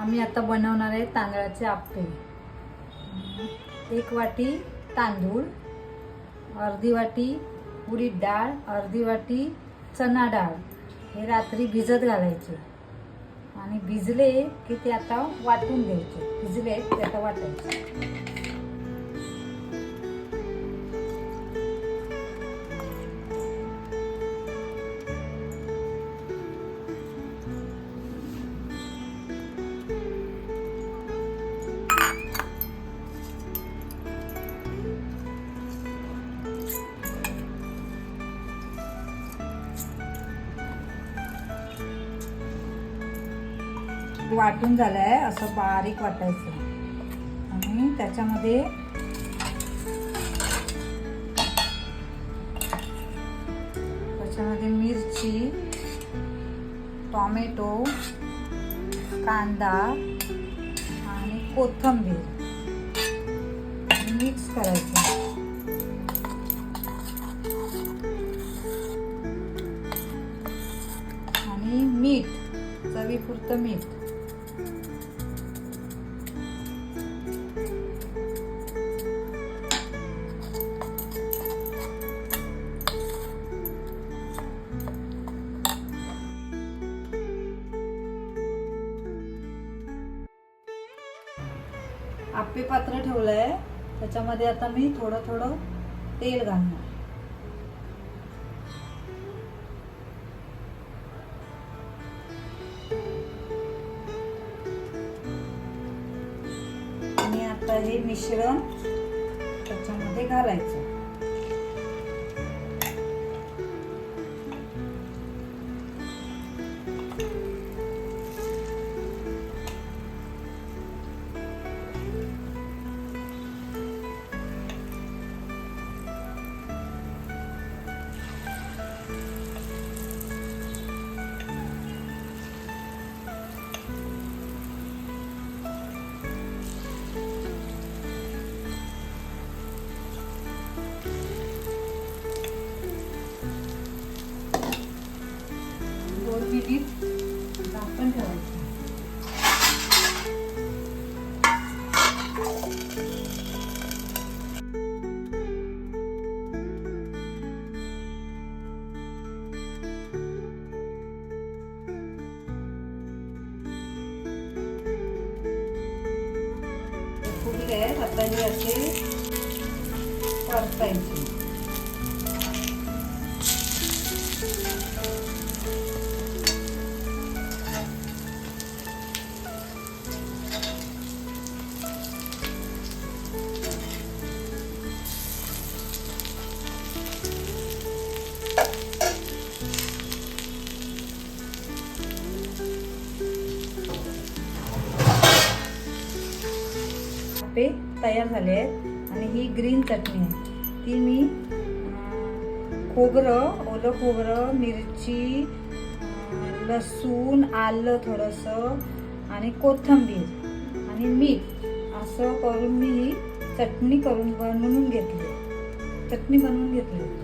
आम्ही आता बनवणार आहे तांदळाचे आप्पे। 1 वाटी तांदूळ, अर्धी वाटी उडीद डाळ, अर्धी वाटी चना डाळ हे रात्री भिजत घालायचे आणि भिजले की ते आता वाटून घ्यायचे। भिजले ते आता वाटायचे। वाटून झालंय, असं बारीक वाटायचं आणि त्याच्यामध्ये मिरची, टोमॅटो, कांदा आणि कोथिंबीर मिक्स करायचं आणि मीठ, चवीपुरतं मीठ। आप्पे पात्र ठेवलंय, त्याच्यामध्ये आता मी थोडं थोडं तेल घालणार आणि आता हे मिश्रण त्याच्यामध्ये घालायचं। झाकण ठेवायचं। फुगले आता हे असे परतायचे। आप्पे तयार झाले आहेत आणि ही ग्रीन चटणी आहे, ती मी खोबरं, ओलं खोबरं, मिरची, लसूण, आलं थोडंसं आणि कोथिंबीर आणि मीठ असं करून मी ही चटणी बनवून घेतली।